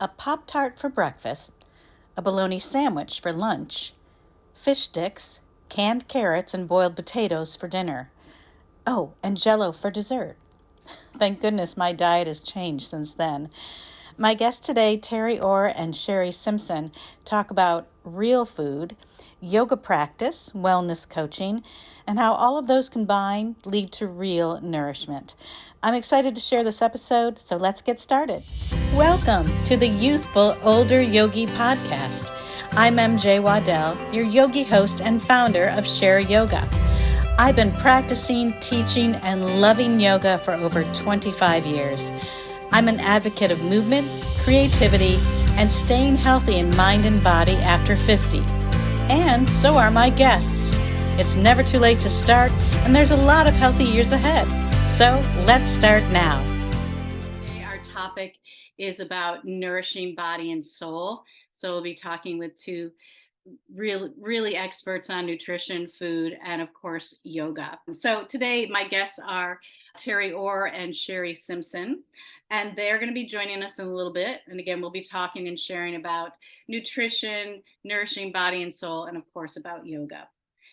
a Pop-Tart for breakfast, a bologna sandwich for lunch, fish sticks, canned carrots, and boiled potatoes for dinner. Oh, and Jell-O for dessert. Thank goodness my diet has changed since then. My guests today, Terri Orr and Sherri Simpson, talk about real food, yoga practice, wellness coaching, and how all of those combined lead to real nourishment. I'm excited to share this episode, so let's get started. Welcome to the Youthful Older Yogi podcast. I'm MJ Waddell, your yogi host and founder of Share Yoga. I've been practicing, teaching, and loving yoga for over 25 years. I'm an advocate of movement, creativity, and staying healthy in mind and body after 50. And so are my guests. It's never too late to start, and there's a lot of healthy years ahead. So let's start now. Today our topic is about nourishing body and soul. So we'll be talking with two really experts on nutrition, food, and of course, yoga. So today my guests are Terri Orr and Sherri Simpson, and they're going to be joining us in a little bit. And again, we'll be talking and sharing about nutrition, nourishing body and soul, and of course about yoga.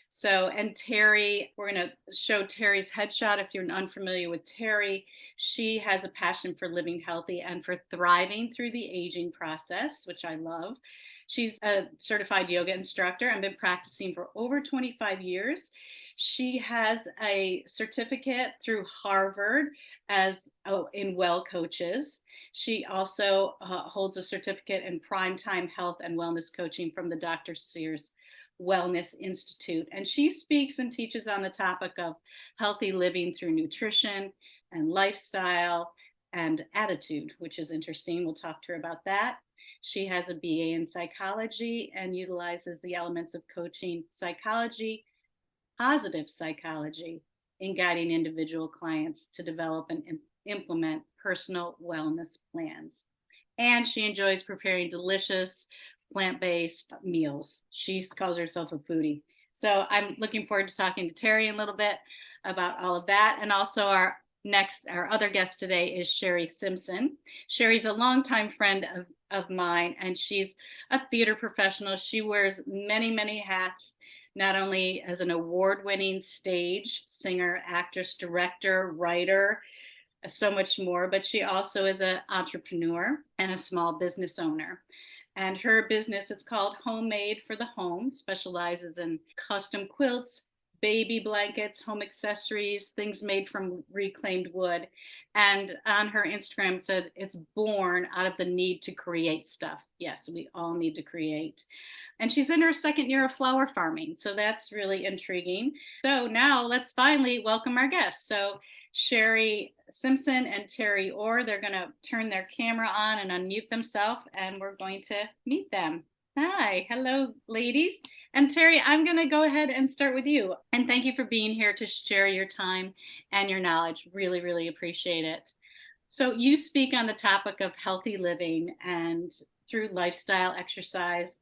So, and Terri, we're going to show Terri's headshot. If you're unfamiliar with Terri, she has a passion for living healthy and for thriving through the aging process, which I love. She's a certified yoga instructor and been practicing for over 25 years. She has a certificate through Harvard in well coaches. She also holds a certificate in primetime health and wellness coaching from the Dr. Sears Wellness Institute. And she speaks and teaches on the topic of healthy living through nutrition and lifestyle and attitude, which is interesting. We'll talk to her about that. She has a BA in psychology and utilizes the elements of coaching psychology, positive psychology, in guiding individual clients to develop and implement personal wellness plans. And she enjoys preparing delicious plant-based meals. She calls herself a foodie. So I'm looking forward to talking to Terri in a little bit about all of that. And also our other guest today is Sherri Simpson. Sherri's a longtime friend of mine, and she's a theater professional. She wears many hats, not only as an award-winning stage singer, actress, director, writer, so much more, but she also is an entrepreneur and a small business owner. And her business, it's called Homemade for the Home, specializes in custom quilts, baby blankets, home accessories, things made from reclaimed wood. And on her Instagram, it said it's born out of the need to create stuff. Yes, we all need to create. And she's in her second year of flower farming. So that's really intriguing. So now let's finally welcome our guests. So Sherri Simpson and Terri Orr, they're going to turn their camera on and unmute themselves, and we're going to meet them. Hi, hello, ladies. And Terri, I'm going to go ahead and start with you. And thank you for being here to share your time and your knowledge. Really appreciate it. So you speak on the topic of healthy living and through lifestyle, exercise,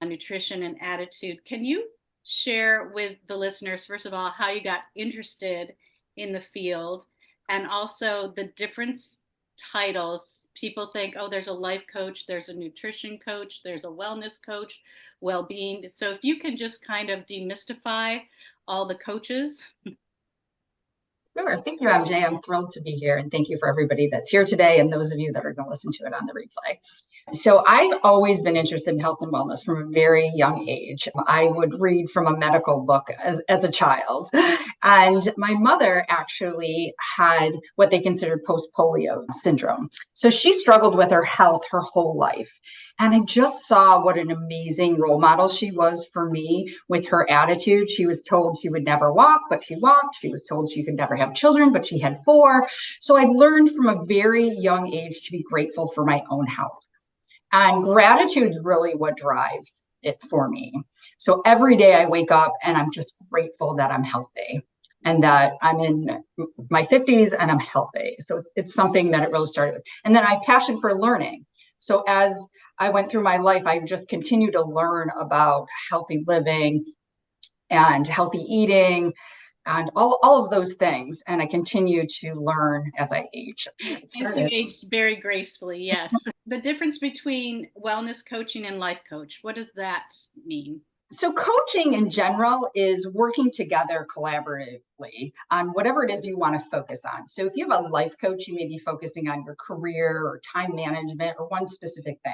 nutrition, and attitude. Can you share with the listeners, first of all, how you got interested in the field, and also the different titles? People think, oh, there's a life coach, there's a nutrition coach, there's a wellness coach, well-being. So if you can just kind of demystify all the coaches. Sure. Thank you, MJ. I'm thrilled to be here. And thank you for everybody that's here today and those of you that are going to listen to it on the replay. So I've always been interested in health and wellness from a very young age. I would read from a medical book as a child. And my mother actually had what they considered post-polio syndrome. So she struggled with her health her whole life. And I just saw what an amazing role model she was for me with her attitude. She was told she would never walk, but she walked. She was told she could never have children, but she had 4. So I learned from a very young age to be grateful for my own health. And gratitude is really what drives it for me. So every day I wake up and I'm just grateful that I'm healthy and that I'm in my 50s and I'm healthy. So it's something that it really started with. And then I passion for learning. So as I went through my life, I just continued to learn about healthy living and healthy eating, and all of those things. And I continue to learn as I age. It's And you very aged very gracefully, yes. The difference between wellness coaching and life coach, what does that mean? So coaching in general is working together collaboratively on whatever it is you want to focus on. So if you have a life coach, you may be focusing on your career or time management or one specific thing.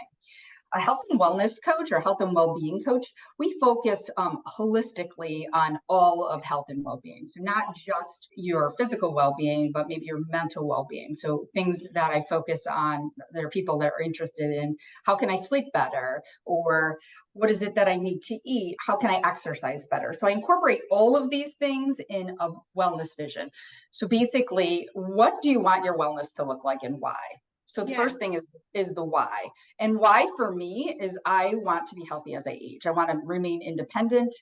A health and wellness coach or health and well-being coach, we focus holistically on all of health and well-being. So not just your physical well-being, but maybe your mental well-being. So things that I focus on, there are people that are interested in how can I sleep better, or what is it that I need to eat? How can I exercise better? So I incorporate all of these things in a wellness vision. So basically, what do you want your wellness to look like and why? So the Yeah. first thing is the why. And why for me is I want to be healthy as I age. I want to remain independent.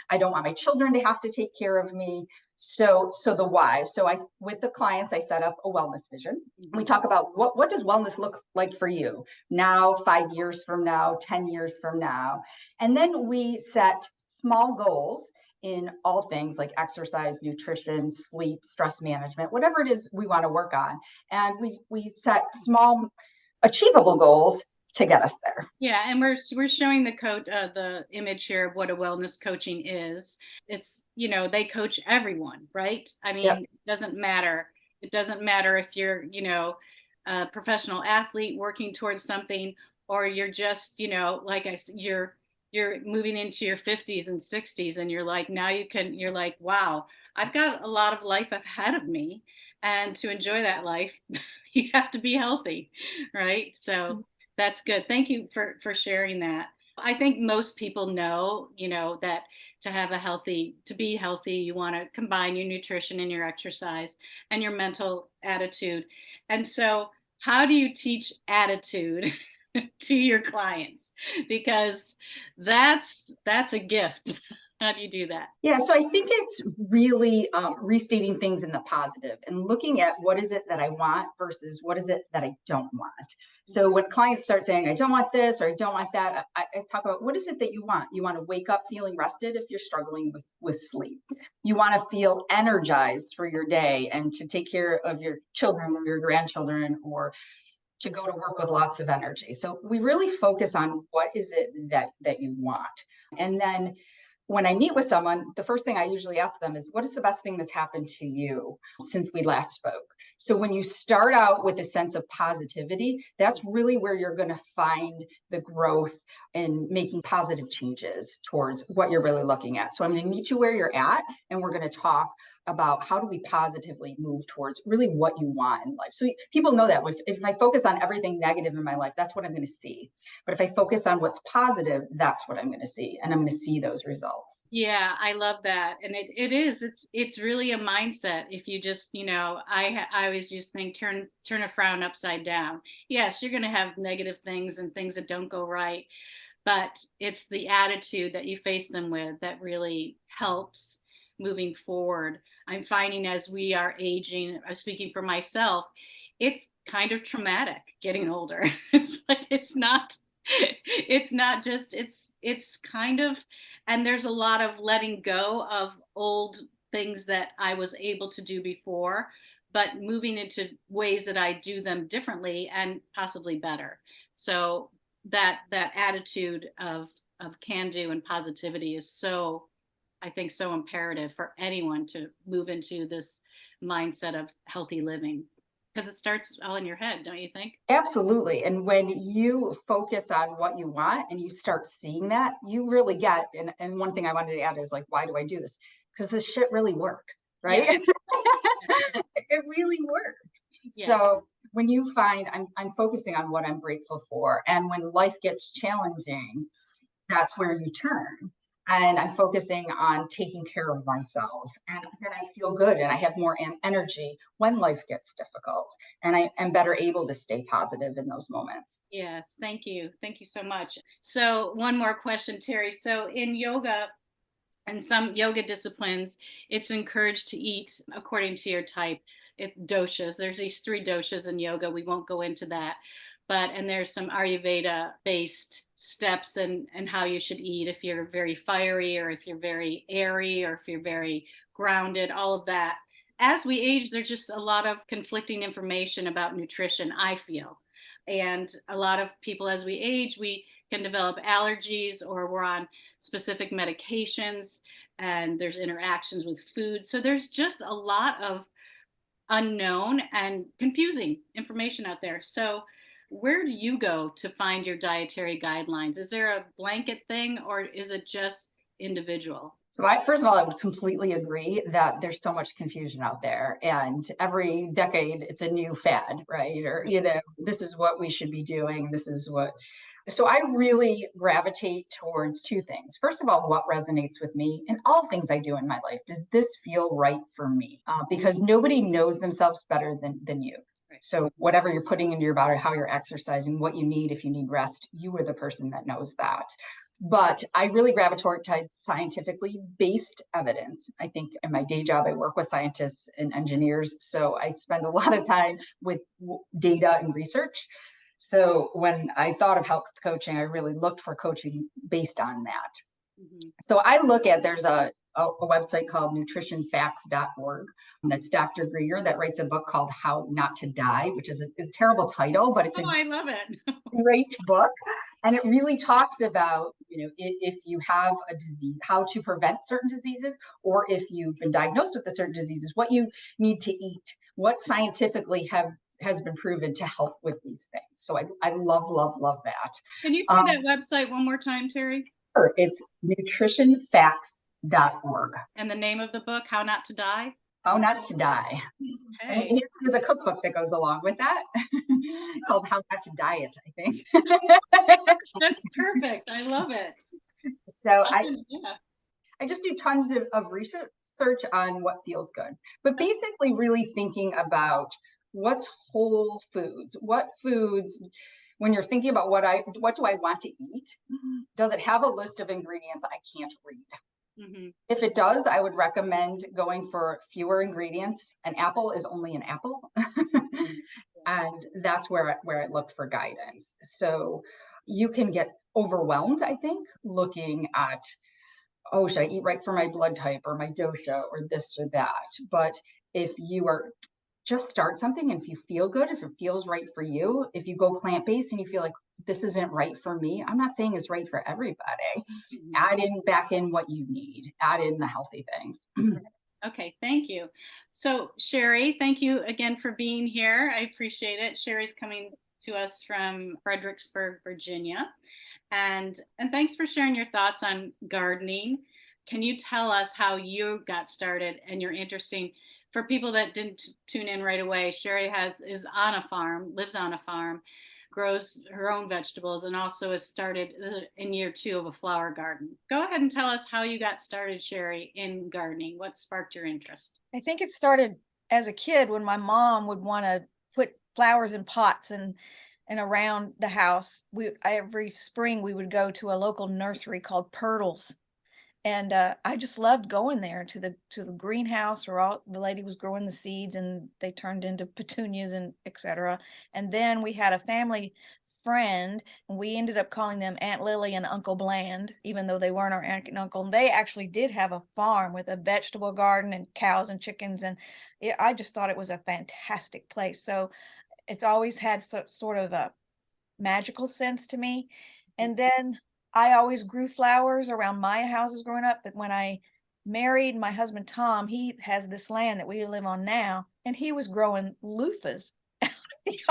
I don't want my children to have to take care of me. So the why. So I with the clients, I set up a wellness vision. We talk about what does wellness look like for you now, 5 years from now, 10 years from now. And then we set small goals in all things like exercise, nutrition, sleep, stress management, whatever it is we want to work on. And we set small achievable goals to get us there. Yeah, and we're showing the image here of what a wellness coaching is. It's, they coach everyone, right? I Yep. mean, it doesn't matter. It doesn't matter if you're, a professional athlete working towards something, or you're just, like you're moving into your 50s and 60s, and you're like, wow, I've got a lot of life ahead of me, and to enjoy that life, you have to be healthy, right? So that's good. Thank you for sharing that. I think most people know, that to be healthy, you want to combine your nutrition and your exercise and your mental attitude. And so, how do you teach attitude to your clients? Because that's a gift. How do you do that? Yeah, so I think it's really restating things in the positive and looking at what is it that I want versus what is it that I don't want. So when clients start saying, I don't want this or I don't want that, I talk about what is it that you want? You want to wake up feeling rested if you're struggling with sleep. You want to feel energized for your day and to take care of your children or your grandchildren, or to go to work with lots of energy. So we really focus on what is it that you want. And then when I meet with someone, the first thing I usually ask them is, what is the best thing that's happened to you since we last spoke? So when you start out with a sense of positivity, that's really where you're going to find the growth in making positive changes towards what you're really looking at. So I'm going to meet you where you're at, and we're going to talk about how do we positively move towards really what you want in life. So people know that if I focus on everything negative in my life, that's what I'm going to see. But if I focus on what's positive, that's what I'm going to see. And I'm going to see those results. Yeah, I love that. And it's really a mindset. If you just, I always just think turn a frown upside down. Yes, you're going to have negative things and things that don't go right, but it's the attitude that you face them with that really helps moving forward. I'm finding as we are aging, I'm speaking for myself, it's kind of traumatic getting older. It's not just it's kind of, and there's a lot of letting go of old things that I was able to do before, but moving into ways that I do them differently and possibly better. So that attitude of can do and positivity is so, I think, so imperative for anyone to move into this mindset of healthy living, because it starts all in your head, don't you think? Absolutely. And when you focus on what you want and you start seeing that, you really get, and one thing I wanted to add is like, why do I do this? Because this shit really works, right? Yeah. It really works. Yeah. So when you find I'm focusing on what I'm grateful for, and when life gets challenging, that's where you turn. And I'm focusing on taking care of myself. And then I feel good and I have more energy when life gets difficult. And I am better able to stay positive in those moments. Yes, thank you. Thank you so much. So, one more question, Terri. So, in yoga and some yoga disciplines, it's encouraged to eat according to your type. Doshas. There's these three doshas in yoga. We won't go into that. and there's some Ayurveda based steps and how you should eat if you're very fiery or if you're very airy or if you're very grounded, all of that. As we age, there's just a lot of conflicting information about nutrition, I feel. And a lot of people, as we age, we can develop allergies or we're on specific medications and there's interactions with food. So there's just a lot of unknown and confusing information out there. So, where do you go to find your dietary guidelines? Is there a blanket thing or is it just individual? So first of all, I would completely agree that there's so much confusion out there, and every decade it's a new fad, right? Or, this is what we should be doing. This is what. So I really gravitate towards two things. First of all, what resonates with me in all things I do in my life. Does this feel right for me? Because nobody knows themselves better than you. So whatever you're putting into your body, how you're exercising, what you need, if you need rest, you are the person that knows that. But I really gravitate to scientifically based evidence. I think in my day job, I work with scientists and engineers. So I spend a lot of time with data and research. So when I thought of health coaching, I really looked for coaching based on that. Mm-hmm. So I look at, there's a website called nutritionfacts.org. That's Dr. Greger that writes a book called How Not to Die, which is a terrible title, but it's I love it. Great book. And it really talks about, if you have a disease, how to prevent certain diseases, or if you've been diagnosed with a certain diseases, what you need to eat, what scientifically has been proven to help with these things. So I love, love, love that. Can you say that website one more time, Terri? Sure. It's nutritionfacts.org. And the name of the book, How Not to Die? How Not to Die. Okay. And there's a cookbook that goes along with that called How Not to Diet, I think. That's perfect. I love it. So I just do tons of research on what feels good, but basically really thinking about what's whole foods, what foods, when you're thinking about what do I want to eat, does it have a list of ingredients I can't read? Mm-hmm. If it does, I would recommend going for fewer ingredients. An apple is only an apple. And that's where I look for guidance. So you can get overwhelmed, I think, looking at, should I eat right for my blood type or my dosha or this or that? But if you are just start something, and if you feel good, if it feels right for you, if you go plant-based and you feel like this isn't right for me, I'm not saying it's right for everybody. Mm-hmm. Add back in what you need, add in the healthy things. Okay, thank you. So Sherri, thank you again for being here. I appreciate it. Sherri's coming to us from Fredericksburg, Virginia. And thanks for sharing your thoughts on gardening. Can you tell us how you got started and you're interesting? For people that didn't tune in right away, Sherri is on a farm, lives on a farm, grows her own vegetables, and also has started in year 2 of a flower garden. Go ahead and tell us how you got started, Sherri, in gardening. What sparked your interest? I think it started as a kid when my mom would want to put flowers in pots and around the house. Every spring we would go to a local nursery called Pirtles. And I just loved going there to the greenhouse where the lady was growing the seeds and they turned into petunias and etc. And then we had a family friend and we ended up calling them Aunt Lily and Uncle Bland, even though they weren't our aunt and uncle. And they actually did have a farm with a vegetable garden and cows and chickens. And I just thought it was a fantastic place. So it's always had sort of a magical sense to me. And then I always grew flowers around my houses growing up, but when I married my husband, Tom, he has this land that we live on now, and he was growing loofahs. We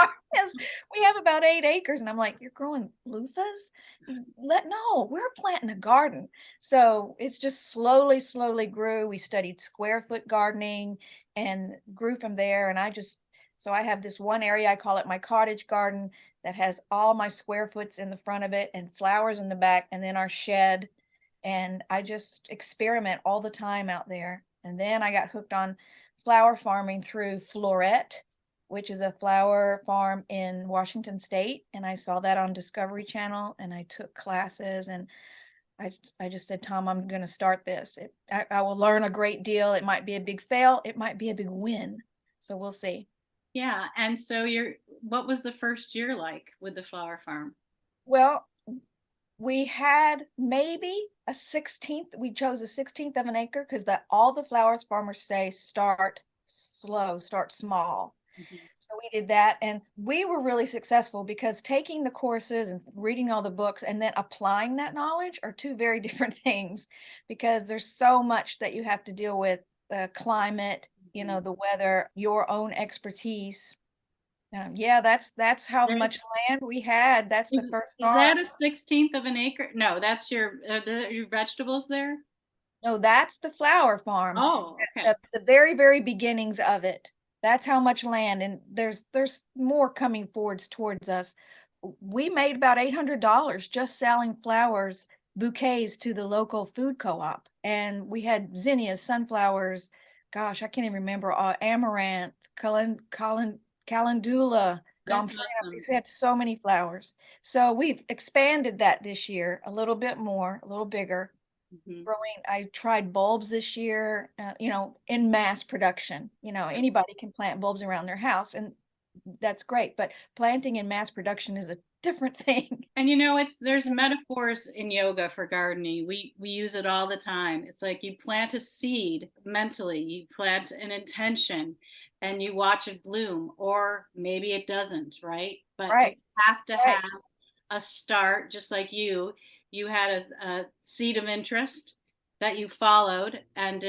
have about 8 acres, and I'm like, you're growing loofahs? No, we're planting a garden. So it just slowly grew. We studied square foot gardening and grew from there. And so I have this one area, I call it my cottage garden, that has all my square foots in the front of it and flowers in the back, and then our shed. And I just experiment all the time out there. And then I got hooked on flower farming through Floret, which is a flower farm in Washington State. And I saw that on Discovery Channel and I took classes, and I just said, Tom, I'm going to start this. I will learn a great deal. It might be a big fail. It might be a big win. So we'll see. Yeah. And so what was the first year like with the flower farm? Well, we had maybe a 16th. We chose a 16th of an acre because all the flowers farmers say start slow, start small. Mhm. So we did that, and we were really successful because taking the courses and reading all the books and then applying that knowledge are two very different things, because there's so much that you have to deal with: the climate, the weather, your own expertise. Yeah, that's how There- much land we had. That's the first Is farm. that a 16th of an acre? No, that's your vegetables there? No, that's the flower farm. Oh, okay. The very, very beginnings of it. That's how much land, and there's more coming forwards towards us. We made about $800 just selling flowers, bouquets to the local food co-op. And we had zinnias, sunflowers, gosh, I can't even remember, amaranth, calendula, That's gomphrena. awesome. We had so many flowers. So we've expanded that this year a little bit more, a little bigger. Mhm. Growing, I tried bulbs this year, in mass production. Anybody can plant bulbs around their house, and that's great, but planting in mass production is a different thing. And there's metaphors in yoga for gardening. We use it all the time. It's like you plant a seed mentally, you plant an intention, and you watch it bloom, or maybe it doesn't, right? But you Right, have to right. have a start, just like you had a seed of interest that you followed, and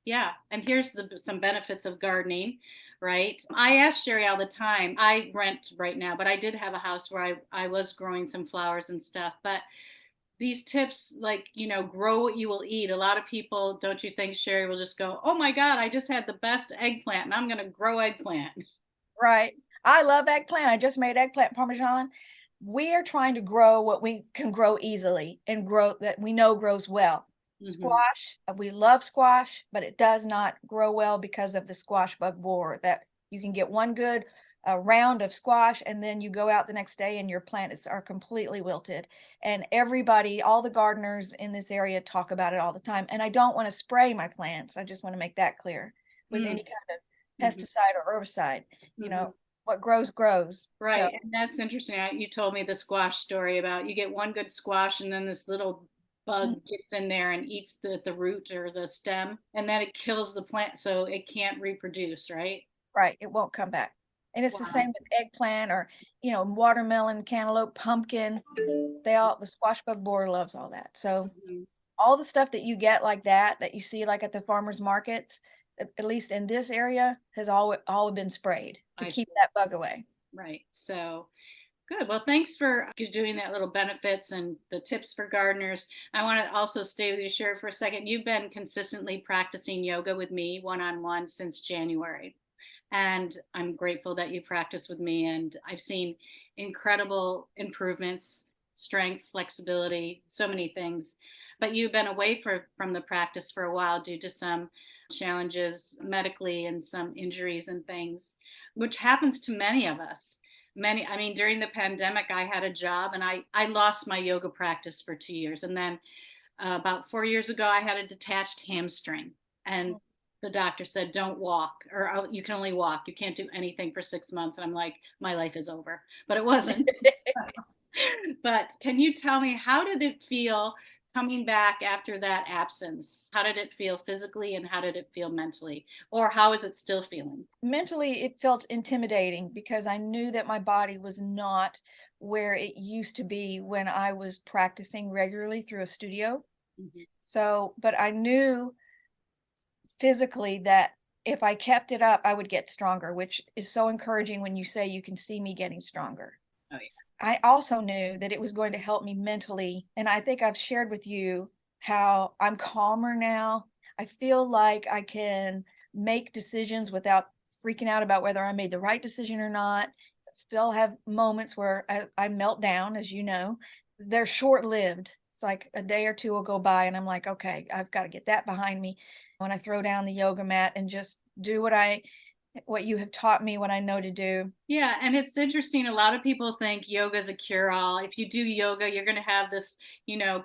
yeah. And here's some benefits of gardening, right? I ask Sherri all the time. I rent right now, but I did have a house where I was growing some flowers and stuff. But these tips, like, grow what you will eat. A lot of people, don't you think, Sherri, will just go, oh my God, I just had the best eggplant and I'm going to grow eggplant. Right. I love eggplant. I just made eggplant parmesan. We are trying to grow what we can grow easily and grow that we know grows well. Hmm. Squash, we love squash, but it does not grow well because of the squash bug borer. That you can get one good round of squash, and then you go out the next day and your plants are completely wilted. And everybody, all the gardeners in this area talk about it all the time. And I don't want to spray my plants. I just want to make that clear with any kind of Hmm. pesticide or herbicide. You Hmm. know, what grows grows. So Right. And that's interesting. You told me the squash story about you get one good squash and then this little bug gets in there and eats the root or the stem, and then it kills the plant so it can't reproduce, right? right, it won't come back. And it's the Wow. same with eggplant, or watermelon, cantaloupe, pumpkin. The squash bug borer loves all that. So Mhm. all the stuff that you get like that you see like at the farmers markets, at least in this area, has all been sprayed to I keep see. that bug away. Right. So good. Well, thanks for doing that little benefits and the tips for gardeners. I want to also stay with you, Sherri, for a second. You've been consistently practicing yoga with me one on one since January. And I'm grateful that you practice with me. And I've seen incredible improvements, strength, flexibility, so many things. But you've been away from the practice for a while due to some challenges medically and some injuries and things, which happens to many of us. I mean, during the pandemic, I had a job and I lost my yoga practice for 2 years. And then about 4 years ago, I had a detached hamstring. And the doctor said, don't walk, or "Oh, you can only walk. You can't do anything for 6 months." And I'm like, my life is over. But it wasn't. But can you tell me, how did it feel coming back after that absence? How did it feel physically and how did it feel mentally? Or how is it still feeling? Mentally, it felt intimidating because I knew that my body was not where it used to be when I was practicing regularly through a studio. Mhm. So, but I knew physically that if I kept it up, I would get stronger, which is so encouraging when you say you can see me getting stronger. Oh, yeah. I also knew that it was going to help me mentally. And I think I've shared with you how I'm calmer now. I feel like I can make decisions without freaking out about whether I made the right decision or not. I still have moments where I melt down, as you know. They're short lived. It's like a day or two will go by, and I'm like, okay, I've got to get that behind me. When I throw down the yoga mat and just do what you have taught me, what I know to do. Yeah, and it's interesting. A lot of people think yoga is a cure-all. If you do yoga, you're going to have this,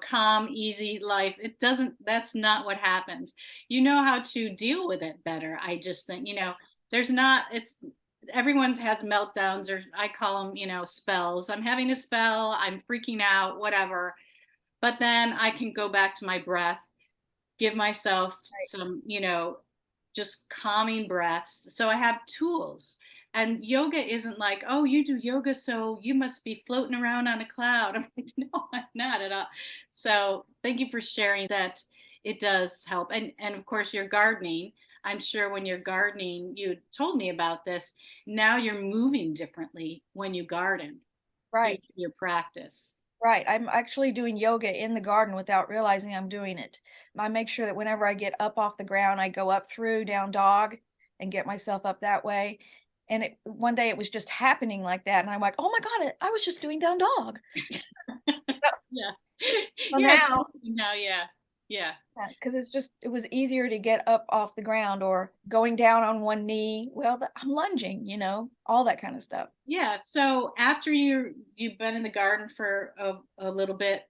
calm, easy life. It doesn't, that's not what happens. You know how to deal with it better. I just think, Yes. there's not, it's everyone has meltdowns, or I call them, spells. I'm having a spell, I'm freaking out, whatever. But then I can go back to my breath, give myself some, just calming breaths. So I have tools. And yoga isn't like, oh, you do yoga, so you must be floating around on a cloud. I'm like, no, I'm not at all. So thank you for sharing that. It does help. And of course, you're gardening. I'm sure when you're gardening, you told me about this. Now you're moving differently when you garden due Right. to your practice. Right. I'm actually doing yoga in the garden without realizing I'm doing it. I make sure that whenever I get up off the ground, I go up through down dog and get myself up that way. And one day it was just happening like that. And I'm like, oh my God, I was just doing down dog. Yeah. So Yeah. now, Yeah. Yeah. because it was easier to get up off the ground or going down on one knee. Well, I'm lunging, all that kind of stuff. Yeah. So after you've been in the garden for a little bit,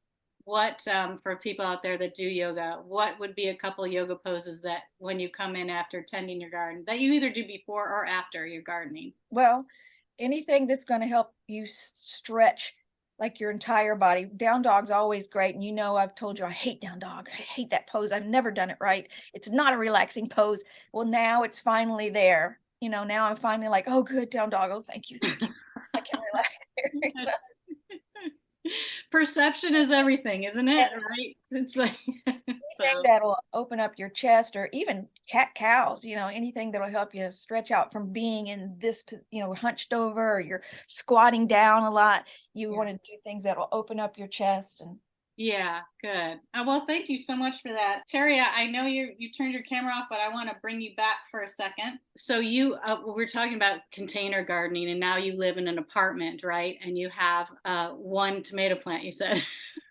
what for people out there that do yoga, what would be a couple of yoga poses that when you come in after tending your garden that you either do before or after your gardening? Well, anything that's going to help you stretch like your entire body. Down dog's always great. And I've told you I hate down dog. I hate that pose. I've never done it right. It's not a relaxing pose. Well, now it's finally there. Now I'm finally like, oh, good, down dog. Oh, thank you. Thank you. I can relax. Perception is everything, isn't it? Right? It's like anything that'll open up your chest, or even cat-cows, anything that'll help you stretch out from being in this, hunched over, or you're squatting down a lot. You want to do things that will open up your chest. And yeah, good. Well, thank you so much for that. Terri, I know you turned your camera off, but I want to bring you back for a second. So we're talking about container gardening, and now you live in an apartment, right? And you have one tomato plant, you said,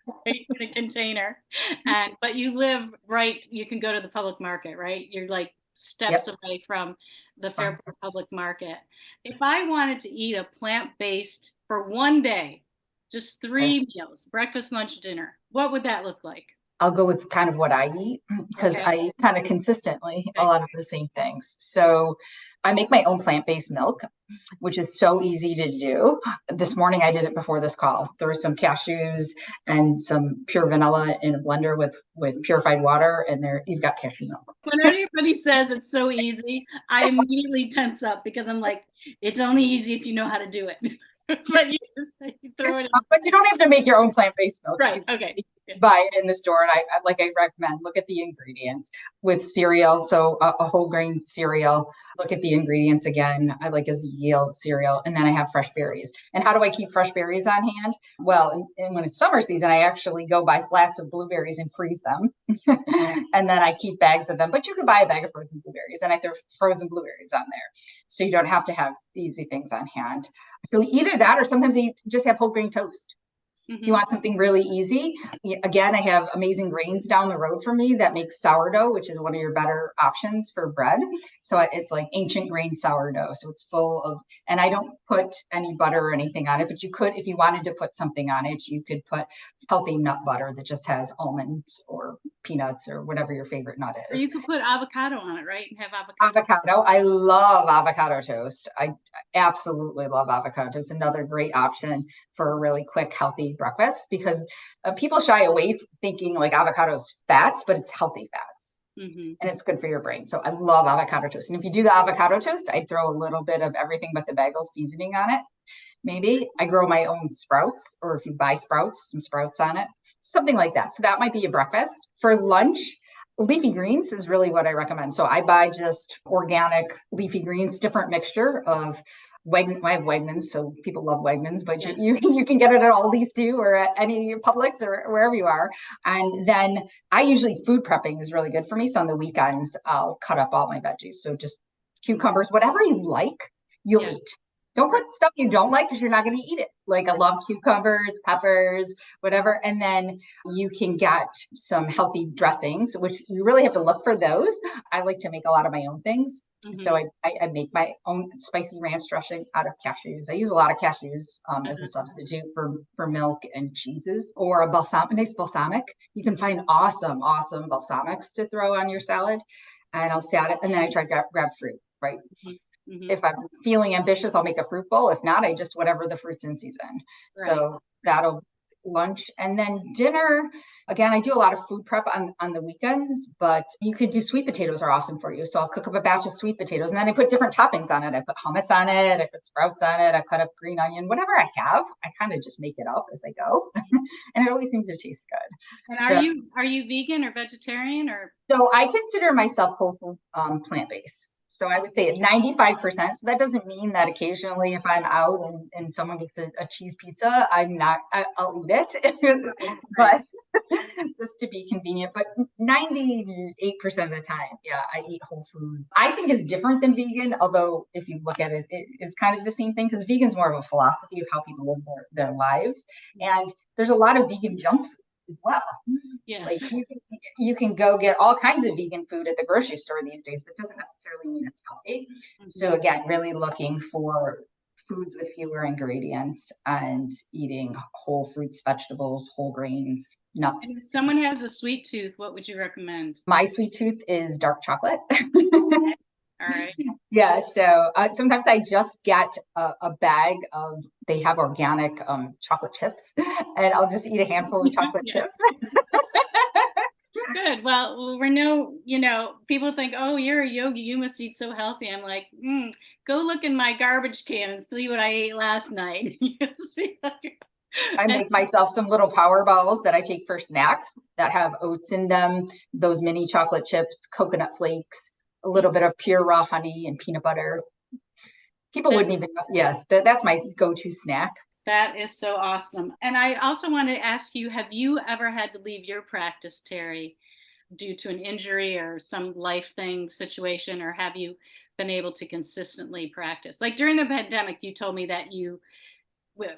right, in a container. But you live right, you can go to the public market, right? You're like steps away from the Fairport Public Market. If I wanted to eat a plant-based for one day, just 3 meals, breakfast, lunch, dinner, what would that look like? I'll go with kind of what I eat, because I eat kind of consistently a lot of the same things. So I make my own plant-based milk, which is so easy to do. This morning I did it before this call. There were some cashews and some pure vanilla in a blender with purified water, and you've got cashew milk. When anybody says it's so easy, I immediately tense up because I'm like, it's only easy if you know how to do it. But you throw it in. But you don't have to make your own plant-based milk. Right. Okay. Buy it in the store, and I recommend look at the ingredients with cereal. So a whole grain cereal. Look at the ingredients again. I like a yield cereal, and then I have fresh berries. And how do I keep fresh berries on hand? Well, and when it's summer season, I actually go buy flats of blueberries and freeze them, and then I keep bags of them. But you can buy a bag of frozen blueberries, and I throw frozen blueberries on there, so you don't have to have easy things on hand. So either that, or sometimes you just have whole grain toast. If you want something really easy, again, I have Amazing Grains down the road from me that makes sourdough, which is one of your better options for bread. So it's like ancient grain sourdough. So it's full of, and I don't put any butter or anything on it, but you could, if you wanted to put something on it, you could put healthy nut butter that just has almonds or peanuts or whatever your favorite nut is. Or you could put avocado on it, right? And have avocado. I love avocado toast. I absolutely love avocado toast. Another great option for a really quick, healthy breakfast, because people shy away from thinking like avocado's fats, but it's healthy fats. And it's good for your brain. So I love avocado toast. And if you do the avocado toast, I'd throw a little bit of everything but the bagel seasoning on it. Maybe I grow my own sprouts, or if you buy sprouts, some sprouts on it, something like that. So that might be a breakfast. For lunch, leafy greens is really what I recommend. So I buy just organic leafy greens, different mixture of I have Wegmans, so people love Wegmans, but you can get it at Aldi's too, or at any Publix or wherever you are. And then I usually, food prepping is really good for me. So on the weekends, I'll cut up all my veggies. So just cucumbers, whatever you like, you'll eat. Don't put stuff you don't like, because you're not going to eat it. Like I love cucumbers, peppers, whatever. And then you can get some healthy dressings, which you really have to look for those. I like to make a lot of my own things. So I make my own spicy ranch dressing out of cashews. I use a lot of cashews as a substitute for milk and cheeses, or a nice balsamic. You can find awesome balsamics to throw on your salad. And I'll sat it, and then I try to grab fruit, right? If I'm feeling ambitious, I'll make a fruit bowl. If not, I just whatever the fruits in season. Right. So that'll lunch. And then dinner, again, I do a lot of food prep on the weekends, but you could do sweet potatoes are awesome for you. So I'll cook up a batch of sweet potatoes and then I put different toppings on it. I put hummus on it, I put sprouts on it, I cut up green onion, whatever I have, I kind of just make it up as I go. And it always seems to taste good. And are you vegan or vegetarian or? So I consider myself whole food plant-based. So I would say at 95%. So that doesn't mean that occasionally if I'm out and someone makes a cheese pizza, I'll eat it. But just to be convenient. But 98% of the time, yeah, I eat whole food. I think is different than vegan, although if you look at it, it is kind of the same thing because vegan's more of a philosophy of how people live their lives. And there's a lot of vegan junk food as well. Yes. Like you can go get all kinds of vegan food at the grocery store these days, but doesn't necessarily mean it's healthy. So again, really looking for foods with fewer ingredients and eating whole fruits, vegetables, whole grains, nuts. And if someone has a sweet tooth, what would you recommend? My sweet tooth is dark chocolate. All right. Yeah, so sometimes I just get a bag of, they have organic chocolate chips, and I'll just eat a handful of chocolate chips. Good. Well, people think, oh, you're a yogi, you must eat so healthy. I'm like, go look in my garbage can and see what I ate last night. I make myself some little power balls that I take for snacks that have oats in them, those mini chocolate chips, coconut flakes, a little bit of pure raw honey and peanut butter. People wouldn't even, that's my go-to snack. That is so awesome. And I also wanted to ask you, have you ever had to leave your practice, Terri, due to an injury or some life thing situation, or have you been able to consistently practice? Like during the pandemic, you told me that you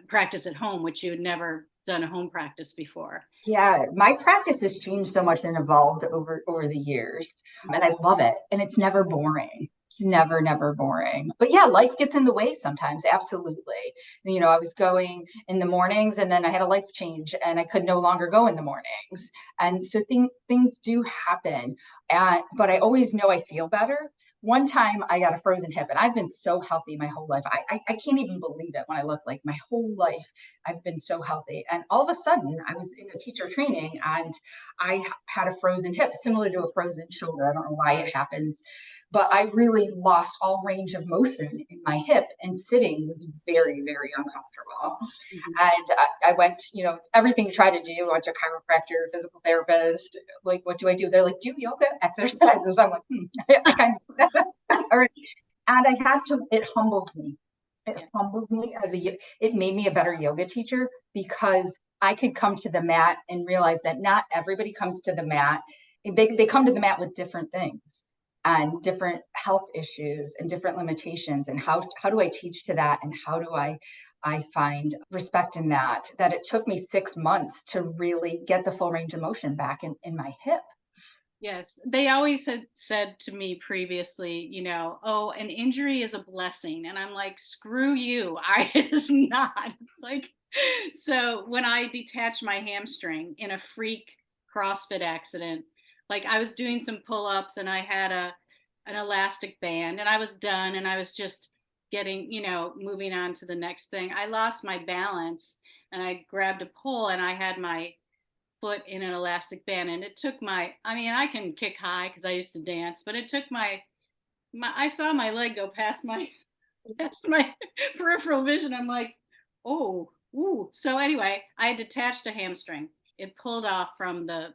practice at home, which you had never done a home practice before. Yeah, my practice has changed so much and evolved over the years, and I love it. And it's never boring. It's never boring. But yeah, life gets in the way sometimes. Absolutely. I was going in the mornings and then I had a life change and I could no longer go in the mornings. And so things do happen. But I always know I feel better. One time I got a frozen hip and I've been so healthy my whole life. I can't even believe it when I look like my whole life. I've been so healthy. And all of a sudden I was in a teacher training and I had a frozen hip similar to a frozen shoulder. I don't know why it happens, but I really lost all range of motion in my hip and sitting was very, very uncomfortable. And I went, everything you try to do, I went to a chiropractor, physical therapist, like, what do I do? They're like, do yoga exercises. I'm like, I kind of, and I had to, it humbled me. It humbled me it made me a better yoga teacher because I could come to the mat and realize that not everybody comes to the mat. They come to the mat with different things and different health issues and different limitations. And how do I teach to that? And how do I find respect in that it took me 6 months to really get the full range of motion back in my hip. Yes, they always had said to me previously, oh, an injury is a blessing. And I'm like, screw you. It is not. Like, so when I detached my hamstring in a freak CrossFit accident, like I was doing some pull-ups and I had an elastic band and I was done and I was just getting, moving on to the next thing. I lost my balance and I grabbed a pole and I had my foot in an elastic band and it took I can kick high because I used to dance, but it took I saw my leg go past my peripheral vision. I'm like, oh, ooh. So anyway, I detached a hamstring. It pulled off from the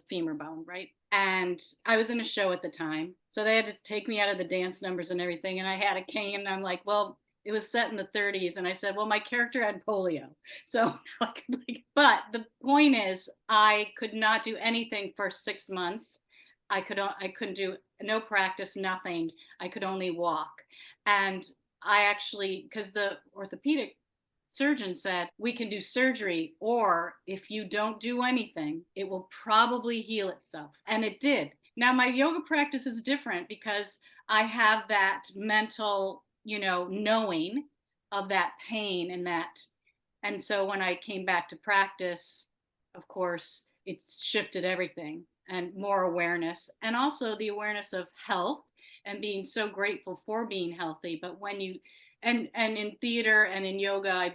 femur bone, right? And I was in a show at the time. So they had to take me out of the dance numbers and everything. And I had a cane and I'm like, well, it was set in the 30s. And I said, well, my character had polio. So, but the point is I could not do anything for 6 months. I couldn't do no practice, nothing. I could only walk. And I actually, because the orthopedic surgeon said, we can do surgery, or if you don't do anything, it will probably heal itself. And it did. Now, my yoga practice is different because I have that mental, knowing of that pain and that. And so when I came back to practice, of course, it shifted everything and more awareness, and also the awareness of health and being so grateful for being healthy. But when you, and in theater and in yoga,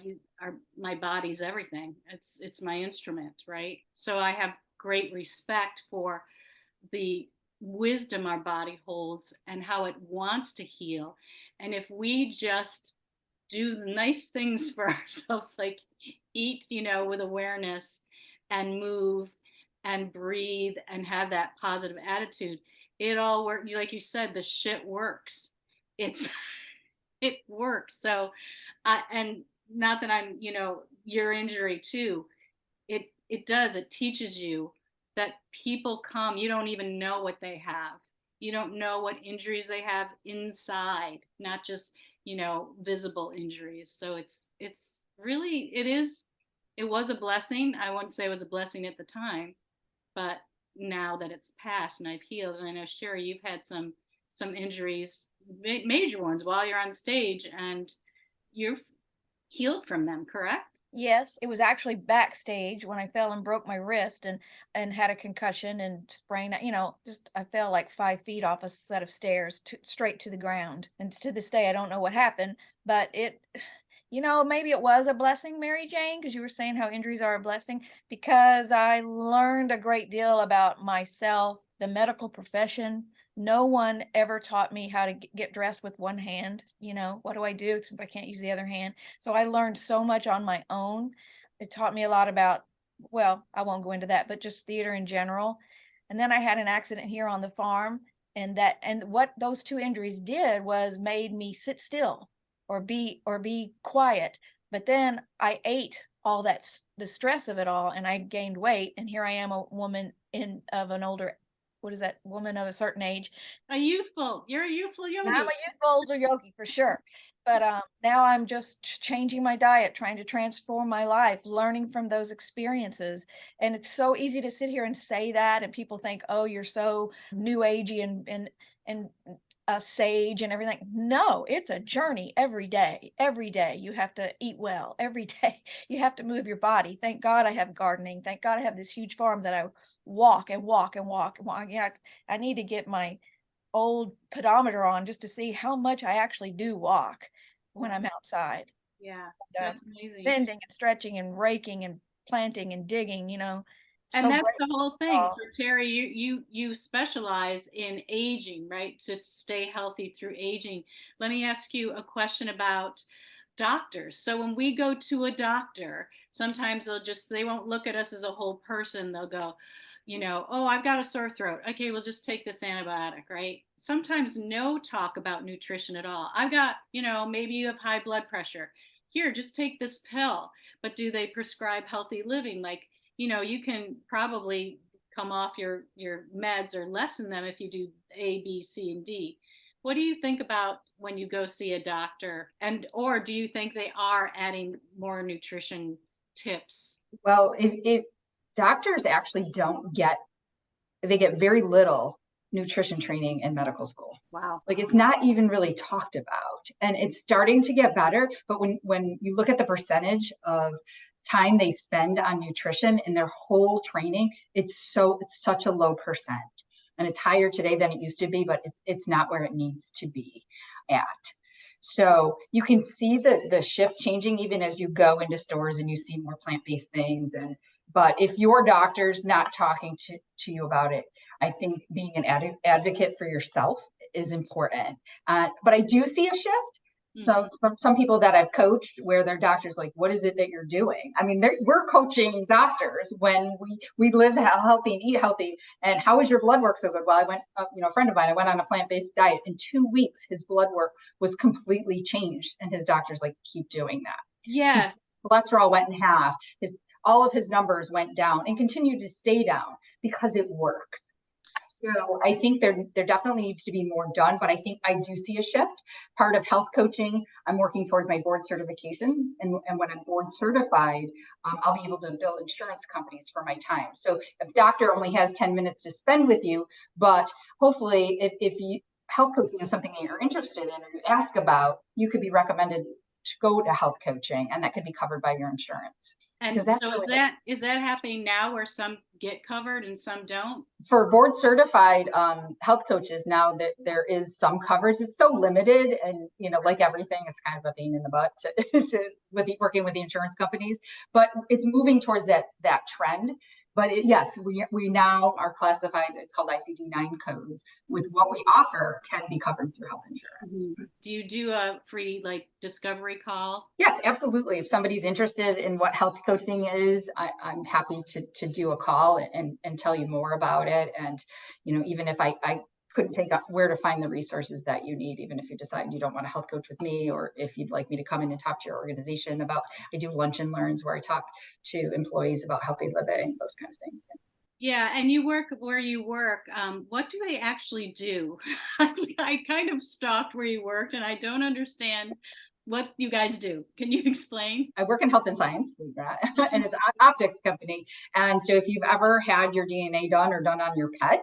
my body's everything. It's my instrument, right? So I have great respect for the wisdom our body holds and how it wants to heal. And if we just do nice things for ourselves, like eat, with awareness, and move and breathe and have that positive attitude, it all works. Like you said, the shit works. It's it works. So, and not that I'm, your injury too. It does. It teaches you that people come. You don't even know what they have. You don't know what injuries they have inside, not just visible injuries. So it's really it was a blessing. I wouldn't say it was a blessing at the time, but now that it's passed and I've healed, and I know Sherri, you've had some injuries, major ones, while you're on stage, and you've healed from them, correct? Yes, it was actually backstage when I fell and broke my wrist and had a concussion and sprained, just I fell like 5 feet off a set of stairs straight to the ground. And to this day, I don't know what happened, but maybe it was a blessing, Mary Jane, because you were saying how injuries are a blessing, because I learned a great deal about myself, the medical profession. No one ever taught me how to get dressed with one hand. What do I do since I can't use the other hand? So I learned so much on my own. It taught me a lot about, well, I won't go into that, but just theater in general. And then I had an accident here on the farm, and what those two injuries did was made me sit still or be quiet. But then I ate all the stress of it all, and I gained weight, and here I am, a woman of an older, what is that, woman of a certain age. You're a youthful yogi. I'm a youthful older yogi for sure. But now I'm just changing my diet, trying to transform my life, learning from those experiences. And it's so easy to sit here and say that, and people think, oh, you're so new agey and a sage and everything. No, it's a journey every day. Every day you have to eat well. Every day you have to move your body. Thank God I have gardening. Thank God I have this huge farm that I walk and walk and walk and walk. Yeah, I need to get my old pedometer on just to see how much I actually do walk when I'm outside. Yeah, And, that's amazing. bending and stretching and raking and planting and digging, And so that's great. the whole thing. For Terri, you specialize in aging, right? To stay healthy through aging. Let me ask you a question about doctors. So when we go to a doctor, sometimes they won't look at us as a whole person. They'll go, oh, I've got a sore throat. Okay, we'll just take this antibiotic, right? Sometimes no talk about nutrition at all. I've got, maybe you have high blood pressure. Here, just take this pill. But do they prescribe healthy living? Like, you can probably come off your meds or lessen them if you do A, B, C, and D. What do you think about when you go see a doctor, or do you think they are adding more nutrition tips? Well, if doctors actually they get very little nutrition training in medical school. Wow. Like, it's not even really talked about, and it's starting to get better. But when you look at the percentage of time they spend on nutrition in their whole training, it's such a low percent, and it's higher today than it used to be, but it's not where it needs to be at. So you can see the shift changing even as you go into stores and you see more plant-based things. But if your doctor's not talking to you about it, I think being an advocate for yourself is important. But I do see a shift. So from some people that I've coached, where their doctors like, what is it that you're doing? I mean, we're coaching doctors when we live healthy and eat healthy. And how is your blood work so good? Well, I went, a friend of mine, I went on a plant-based diet. In 2 weeks, his blood work was completely changed. And his doctor's like, keep doing that. Yes. His cholesterol went in half. All of his numbers went down and continued to stay down because it works. So I think there definitely needs to be more done, but I think I do see a shift. Part of health coaching, I'm working towards my board certifications, and when I'm board certified, I'll be able to bill insurance companies for my time. So a doctor only has 10 minutes to spend with you, but hopefully if health coaching is something that you're interested in or you ask about, you could be recommended to go to health coaching, and that could be covered by your insurance. And because that's so really nice. is that happening now where some get covered and some don't? For board certified health coaches now that there is some coverage. It's so limited, and like everything, it's kind of a pain in the butt working with the insurance companies, but it's moving towards that trend. But yes, we now are classified, it's called ICD-9 codes, with what we offer can be covered through health insurance. Do you do a free discovery call? Yes, absolutely. If somebody's interested in what health coaching is, I'm happy to do a call and tell you more about it. And, even if I couldn't take up where to find the resources that you need, even if you decide you don't want a health coach with me, or if you'd like me to come in and talk to your organization about, I do lunch and learns where I talk to employees about healthy living, those kind of things. Yeah, and you work where you work. What do they actually do? I kind of stalked where you worked, and I don't understand what you guys do. Can you explain? I work in health and science, and it's an optics company. And so if you've ever had your DNA done or done on your pet,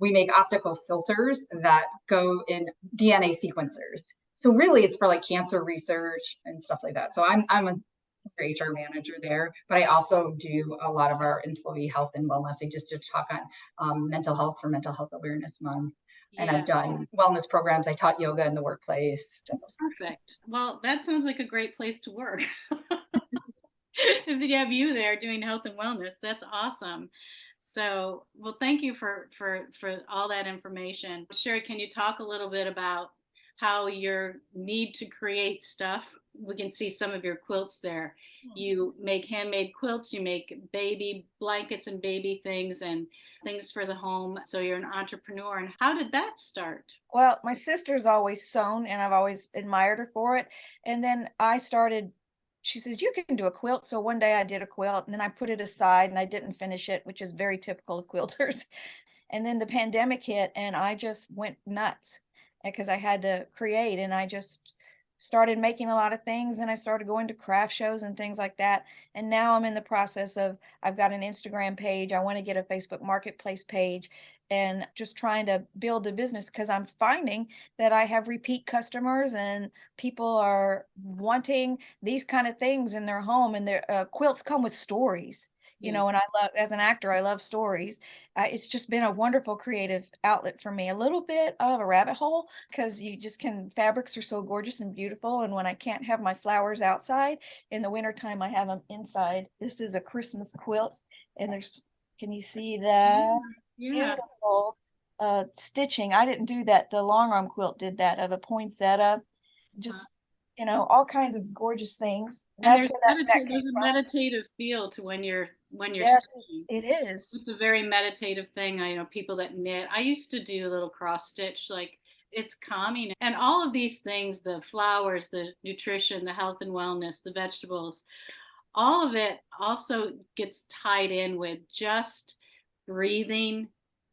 we make optical filters that go in DNA sequencers. So really it's for cancer research and stuff like that. So I'm a HR manager there, but I also do a lot of our employee health and wellness. I just did a talk on mental health for Mental Health Awareness Month. And I've done wellness programs. I taught yoga in the workplace. Perfect. Well, that sounds like a great place to work. If they have you there doing health and wellness, that's awesome. So, well, thank you for all that information. Sherri, can you talk a little bit about how your need to create stuff? We can see some of your quilts there. You make handmade quilts, you make baby blankets and baby things and things for the home. So you're an entrepreneur. And how did that start? Well, my sister's always sewn, and I've always admired her for it. And then she says, you can do a quilt. So one day I did a quilt, and then I put it aside and I didn't finish it, which is very typical of quilters. And then the pandemic hit, and I just went nuts because I had to create, and I just started making a lot of things, and I started going to craft shows and things like that. And now I'm in the process of, I've got an Instagram page. I want to get a Facebook Marketplace page, and just trying to build the business, because I'm finding that I have repeat customers and people are wanting these kind of things in their home, and their quilts come with stories. And I love, as an actor, I love stories. It's just been a wonderful creative outlet for me. A little bit of a rabbit hole, because fabrics are so gorgeous and beautiful. And when I can't have my flowers outside in the wintertime, I have them inside. This is a Christmas quilt, and can you see that? Yeah. Beautiful stitching. I didn't do that. The long arm quilt did that, of a poinsettia. Just all kinds of gorgeous things. And That's where that came there's a from. meditative feel to when you're Yes, stitching. it is. It's a very meditative thing. I know people that knit. I used to do a little cross stitch, it's calming. And all of these things, the flowers, the nutrition, the health and wellness, the vegetables, all of it also gets tied in with just breathing,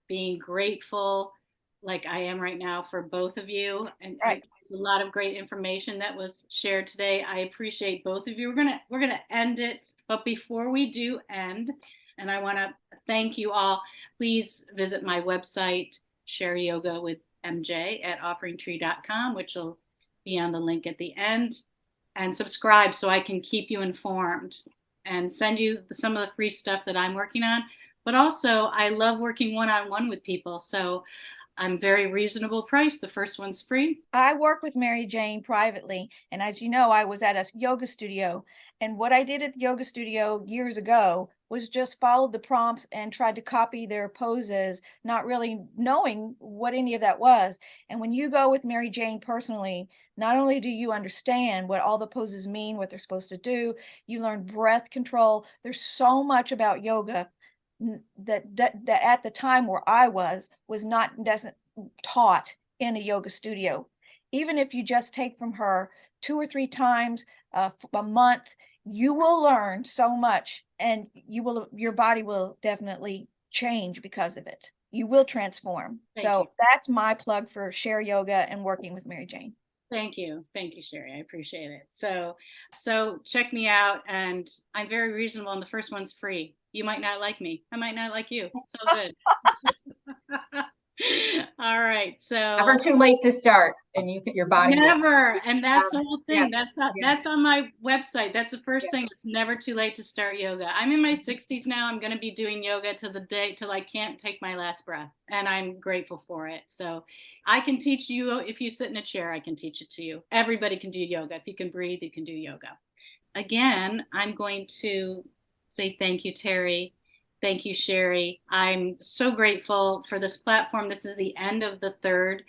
being grateful, like I am right now, for both of you. And Right. there's a lot of great information that was shared today. I appreciate both of you. We're gonna end it, but before we do end, and I want to thank you all, please visit my website, Sherri Yoga with MJ at offeringtree.com, which will be on the link at the end, and subscribe so I can keep you informed and send you some of the free stuff that I'm working on. But also, I love working one-on-one with people. So I'm very reasonable price. The first one's free. I work with Mary Jane privately. And as you know, I was at a yoga studio. And what I did at the yoga studio years ago was just followed the prompts and tried to copy their poses, not really knowing what any of that was. And when you go with Mary Jane personally, not only do you understand what all the poses mean, what they're supposed to do, you learn breath control. There's so much about yoga that at the time where I was not doesn't taught in a yoga studio. Even if you just take from her 2 or 3 times a month, you will learn so much, and your body will definitely change because of it. You will transform. So that's my plug for Share Yoga and working with Mary Jane. Thank you, Sherri. I appreciate it. So check me out, and I'm very reasonable, and the first one's free. You might not like me. I might not like you. It's all good. All right. So Never too late to start, and your body will. never. And that's the whole thing. Yeah. That's on my website. That's the first thing. It's never too late to start yoga. I'm in my 60s now. I'm going to be doing yoga to the day till I can't take my last breath. And I'm grateful for it. So I can teach you. If you sit in a chair, I can teach it to you. Everybody can do yoga. If you can breathe, you can do yoga. Again, I'm going to say thank you, Terri. Thank you, Sherri. I'm so grateful for this platform. This is the end of the third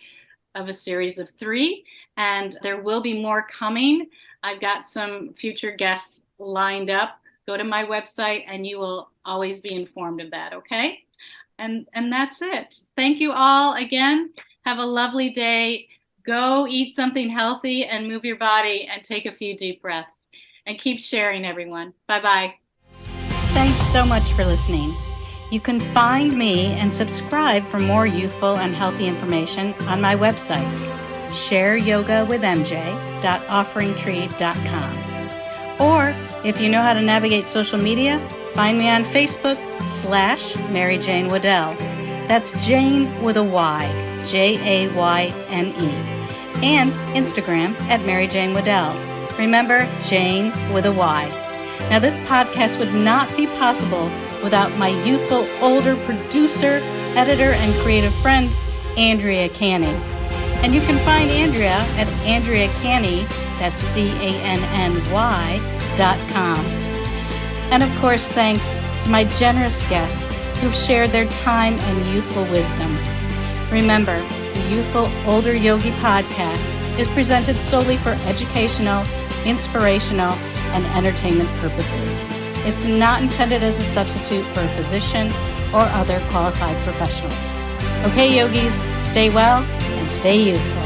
of a series of 3, and there will be more coming. I've got some future guests lined up. Go to my website and you will always be informed of that, okay? And that's it. Thank you all again. Have a lovely day. Go eat something healthy and move your body and take a few deep breaths. And keep sharing, everyone. Bye-bye. Thanks so much for listening. You can find me and subscribe for more youthful and healthy information on my website, shareyogawithmj.offeringtree.com. Or if you know how to navigate social media, find me on Facebook /Mary Jane Waddell. That's Jane with a Y, Jayne. And Instagram @Mary Jane Waddell. Remember, Jane with a Y. Now, this podcast would not be possible without my youthful older producer, editor, and creative friend, Andrea Canny. And you can find Andrea at AndreaCanny, that's CANNY.com. And of course, thanks to my generous guests who've shared their time and youthful wisdom. Remember, the Youthful Older Yogi podcast is presented solely for educational, inspirational, and entertainment purposes. It's not intended as a substitute for a physician or other qualified professionals. Okay, yogis, stay well and stay youthful.